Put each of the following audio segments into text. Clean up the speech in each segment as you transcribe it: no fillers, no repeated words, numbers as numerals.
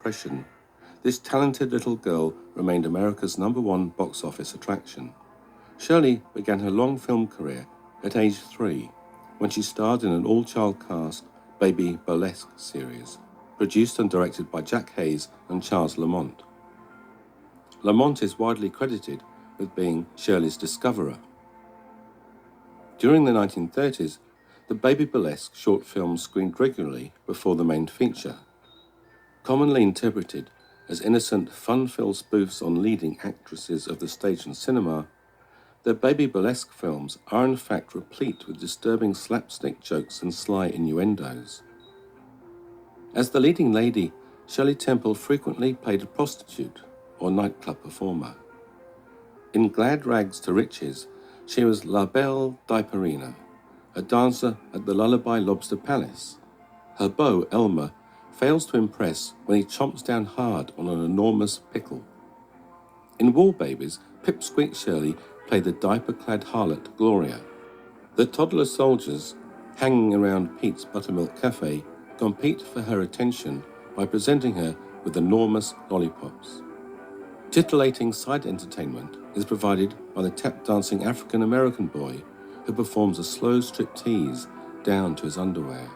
Depression, this talented little girl remained America's #1 box office attraction. Shirley began her long film career at age 3, when she starred in an all-child cast Baby Burlesk series, produced and directed by Jack Hayes and Charles Lamont. Lamont is widely credited with being Shirley's discoverer. During the 1930s, the Baby Burlesk short films screened regularly before the main feature. Commonly interpreted as innocent, fun-filled spoofs on leading actresses of the stage and cinema, the Baby Burlesk films are in fact replete with disturbing slapstick jokes and sly innuendos. As the leading lady, Shirley Temple frequently played a prostitute or nightclub performer. In Glad Rags to Riches, she was La Belle Diaperina, a dancer at the Lullaby Lobster Palace. Her beau, Elmer, fails to impress when he chomps down hard on an enormous pickle. In War Babies, Pipsqueak Shirley played the diaper-clad harlot Gloria. The toddler soldiers, hanging around Pete's Buttermilk Cafe, compete for her attention by presenting her with enormous lollipops. Titillating side entertainment is provided by the tap-dancing African-American boy who performs a slow striptease down to his underwear.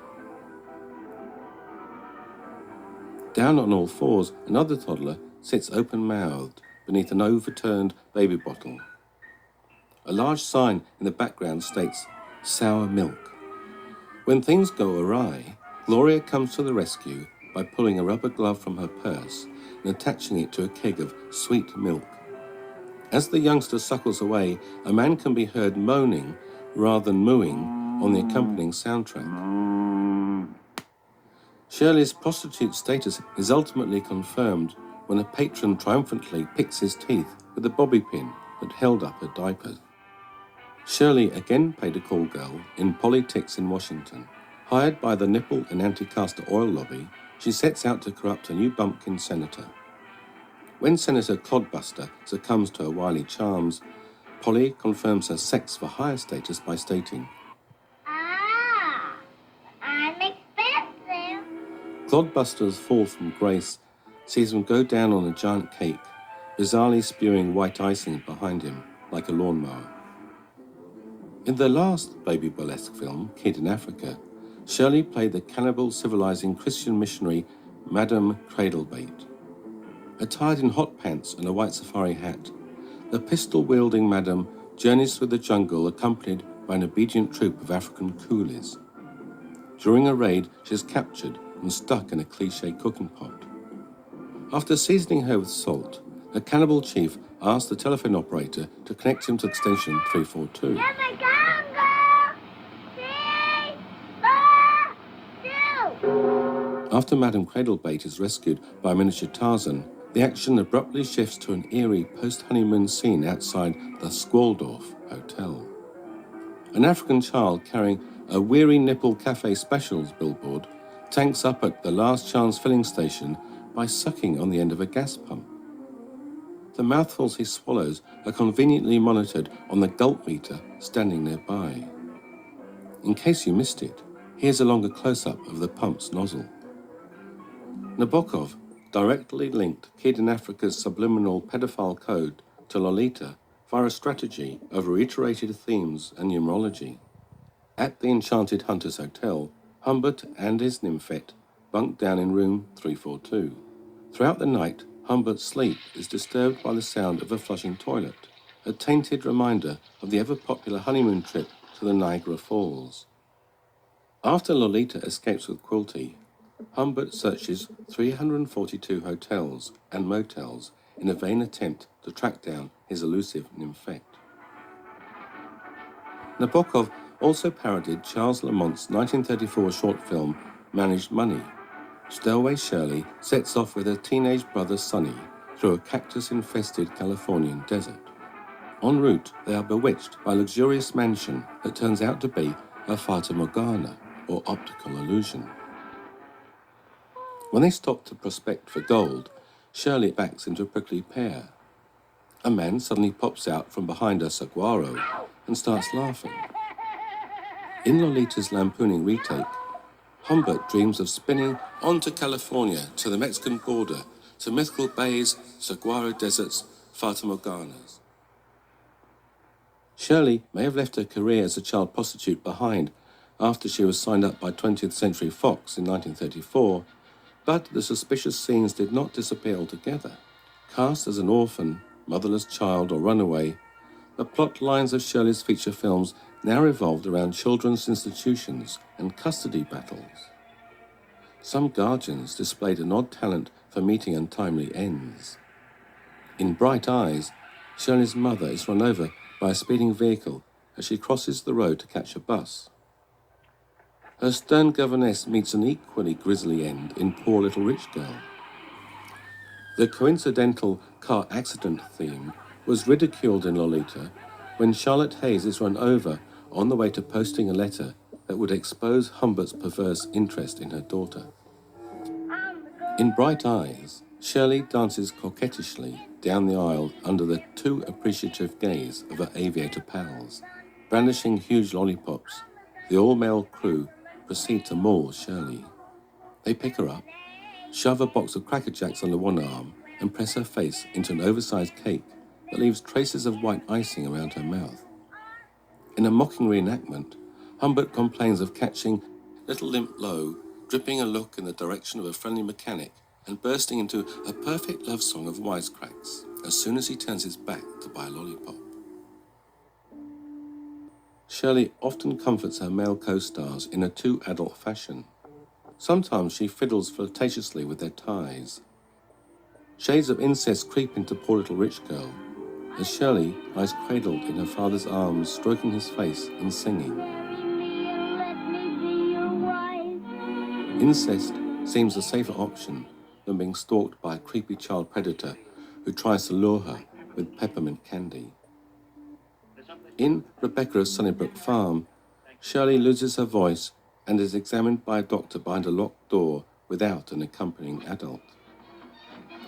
Down on all fours, another toddler sits open-mouthed beneath an overturned baby bottle. A large sign in the background states, "Sour milk." When things go awry, Gloria comes to the rescue by pulling a rubber glove from her purse and attaching it to a keg of sweet milk. As the youngster suckles away, a man can be heard moaning rather than mooing on the accompanying soundtrack. Shirley's prostitute status is ultimately confirmed when a patron triumphantly picks his teeth with a bobby pin that held up her diaper. Shirley again played a call girl in Politics in Washington. Hired by the nipple and anti-castor oil lobby, she sets out to corrupt a new bumpkin senator. When Senator Clodbuster succumbs to her wily charms, Polly confirms her sex for hire status by stating, I'm expensive. Clodbuster's fall from grace sees him go down on a giant cake, bizarrely spewing white icing behind him like a lawnmower. In the last Baby Burlesk film, Kid in Africa, Shirley played the cannibal civilizing Christian missionary Madame Cradlebait. Attired in hot pants and a white safari hat, the pistol-wielding madam journeys through the jungle accompanied by an obedient troop of African coolies. During a raid, she is captured and stuck in a cliché cooking pot. After seasoning her with salt, the cannibal chief asks the telephone operator to connect him to extension 342. Here they come, girl! 3, 4, 2. After Madame Cradlebait is rescued by miniature Tarzan, the action abruptly shifts to an eerie post-honeymoon scene outside the Squaldorf Hotel. An African child carrying a Weary Nipple Cafe Specials billboard tanks up at the Last Chance filling station by sucking on the end of a gas pump. The mouthfuls he swallows are conveniently monitored on the gulp meter standing nearby. In case you missed it, here's a longer close-up of the pump's nozzle. Nabokov directly linked Kid in Africa's subliminal pedophile code to Lolita via a strategy of reiterated themes and numerology. At the Enchanted Hunters Hotel, Humbert and his nymphette bunk down in room 342. Throughout the night, Humbert's sleep is disturbed by the sound of a flushing toilet, a tainted reminder of the ever-popular honeymoon trip to the Niagara Falls. After Lolita escapes with Quilty, Humbert searches 342 hotels and motels in a vain attempt to track down his elusive nymphette. Nabokov also parodied Charles Lamont's 1934 short film Managed Money. Stowaway Shirley sets off with her teenage brother Sonny through a cactus-infested Californian desert. En route, they are bewitched by a luxurious mansion that turns out to be a Fata Morgana, or optical illusion. When they stop to prospect for gold, Shirley backs into a prickly pear. A man suddenly pops out from behind a saguaro and starts laughing. In Lolita's lampooning retake, Humbert dreams of spinning on to California, to the Mexican border, to mythical bays, saguaro deserts, fata morganas. Shirley may have left her career as a child prostitute behind after she was signed up by 20th Century Fox in 1934, but the suspicious scenes did not disappear altogether. Cast as an orphan, motherless child or runaway, the plot lines of Shirley's feature films now revolved around children's institutions and custody battles. Some guardians displayed an odd talent for meeting untimely ends. In Bright Eyes, Shirley's mother is run over by a speeding vehicle as she crosses the road to catch a bus. Her stern governess meets an equally grisly end in Poor Little Rich Girl. The coincidental car accident theme was ridiculed in Lolita when Charlotte Hayes is run over on the way to posting a letter that would expose Humbert's perverse interest in her daughter. In Bright Eyes, Shirley dances coquettishly down the aisle under the too appreciative gaze of her aviator pals. Brandishing huge lollipops, the all-male crew proceed to maul Shirley. They pick her up, shove a box of Cracker Jacks under one arm, and press her face into an oversized cake that leaves traces of white icing around her mouth. In a mocking reenactment, Humbert complains of catching Little Limp Low dripping a look in the direction of a friendly mechanic and bursting into a perfect love song of wisecracks as soon as he turns his back to buy a lollipop. Shirley often comforts her male co-stars in a too adult fashion. Sometimes she fiddles flirtatiously with their ties. Shades of incest creep into Poor Little Rich Girl, as Shirley lies cradled in her father's arms, stroking his face and singing. Incest seems a safer option than being stalked by a creepy child predator who tries to lure her with peppermint candy. In Rebecca's Sunnybrook Farm, Shirley loses her voice and is examined by a doctor behind a locked door without an accompanying adult.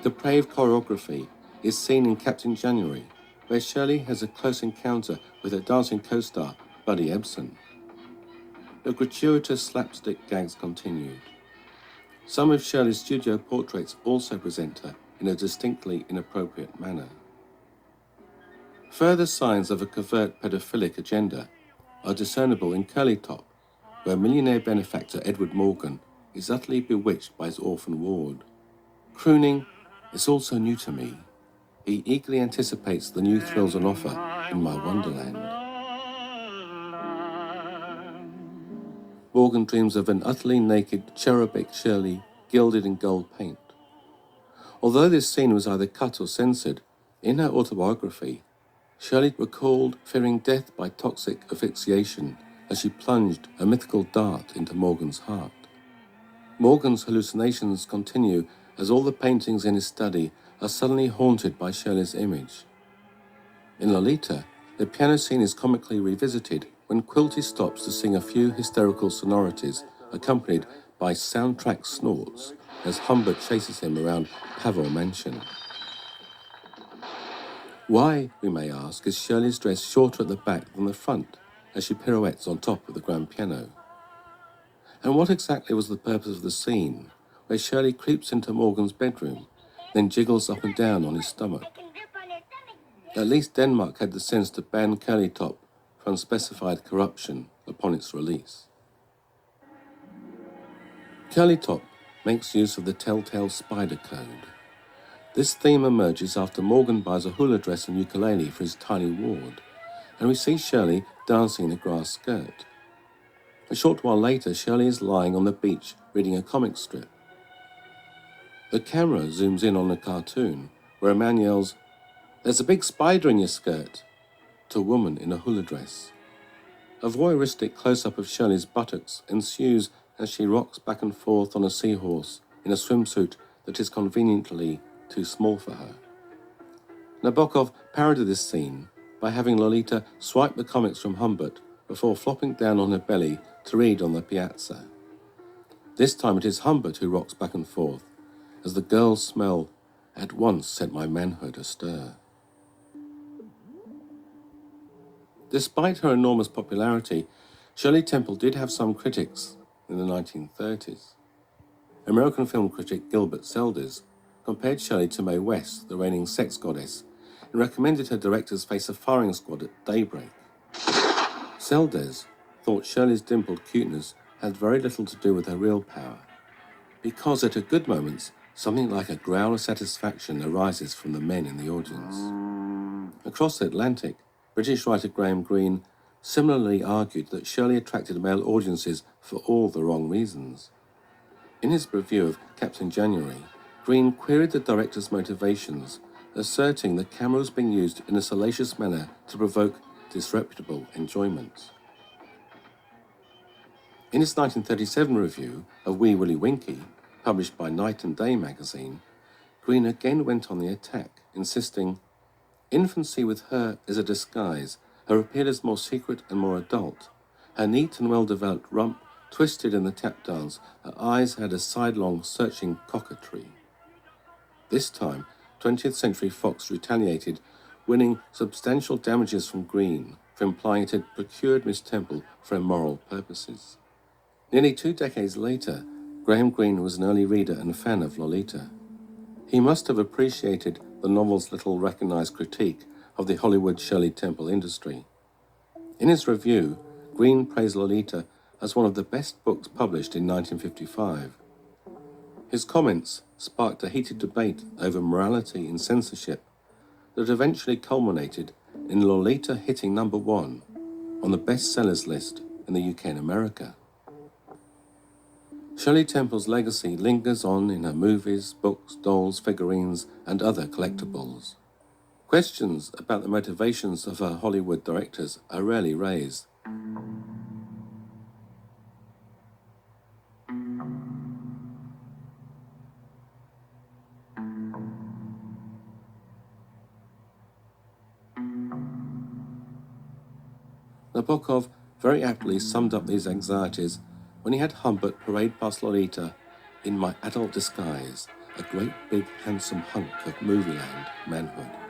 Depraved choreography is seen in Captain January, where Shirley has a close encounter with her dancing co-star, Buddy Ebsen. The gratuitous slapstick gags continued. Some of Shirley's studio portraits also present her in a distinctly inappropriate manner. Further signs of a covert pedophilic agenda are discernible in Curly Top, where millionaire benefactor H.Wood Morgan is utterly bewitched by his orphan ward. Crooning is also new to me. He eagerly anticipates the new thrills on offer in my wonderland. Morgan dreams of an utterly naked cherubic Shirley gilded in gold paint. Although this scene was either cut or censored, in her autobiography, Shirley recalled fearing death by toxic asphyxiation as she plunged a mythical dart into Morgan's heart. Morgan's hallucinations continue as all the paintings in his study are suddenly haunted by Shirley's image. In Lolita, the piano scene is comically revisited when Quilty stops to sing a few hysterical sonorities accompanied by soundtrack snorts as Humbert chases him around Pavor Mansion. Why, we may ask, is Shirley's dress shorter at the back than the front as she pirouettes on top of the grand piano? And what exactly was the purpose of the scene where Shirley creeps into Morgan's bedroom, then jiggles up and down on his stomach? At least Denmark had the sense to ban Curly Top for unspecified corruption upon its release. Curly Top makes use of the telltale spider code. This theme emerges after Morgan buys a hula dress and ukulele for his tiny ward, and we see Shirley dancing in a grass skirt. A short while later, Shirley is lying on the beach reading a comic strip. The camera zooms in on a cartoon where a man yells, "There's a big spider in your skirt," to a woman in a hula dress. A voyeuristic close-up of Shirley's buttocks ensues as she rocks back and forth on a seahorse in a swimsuit that is conveniently too small for her. Nabokov parodied this scene by having Lolita swipe the comics from Humbert before flopping down on her belly to read on the piazza. This time it is Humbert who rocks back and forth, as the girl's smell at once set my manhood astir. Despite her enormous popularity, Shirley Temple did have some critics, in the 1930s. American film critic Gilbert Seldes compared Shirley to Mae West, the reigning sex goddess, and recommended her directors face a firing squad at daybreak. Seldes thought Shirley's dimpled cuteness had very little to do with her real power, because at her good moments, something like a growl of satisfaction arises from the men in the audience. Across the Atlantic, British writer Greene similarly argued that Shirley attracted male audiences for all the wrong reasons. In his review of Captain January, Greene queried the director's motivations, asserting the camera was being used in a salacious manner to provoke disreputable enjoyment. In his 1937 review of Wee Willie Winkie, published by Night and Day magazine, Greene again went on the attack, insisting, "Infancy with her is a disguise. Her appeal is more secret and more adult. Her neat and well-developed rump twisted in the tap dance, her eyes had a sidelong, searching coquetry." This time, 20th Century Fox retaliated, winning substantial damages from Greene for implying it had procured Miss Temple for immoral purposes. Nearly 2 decades later, Graham Greene was an early reader and fan of Lolita. He must have appreciated the novel's little recognized critique of the Hollywood Shirley Temple industry. In his review, Greene praised Lolita as one of the best books published in 1955. His comments sparked a heated debate over morality in censorship that eventually culminated in Lolita hitting #1 on the bestsellers list in the UK and America. Shirley Temple's legacy lingers on in her movies, books, dolls, figurines, and other collectibles. Questions about the motivations of her Hollywood directors are rarely raised. Nabokov very aptly summed up these anxieties when he had Humbert parade past Lolita in "My adult disguise, a great big handsome hunk of movieland manhood."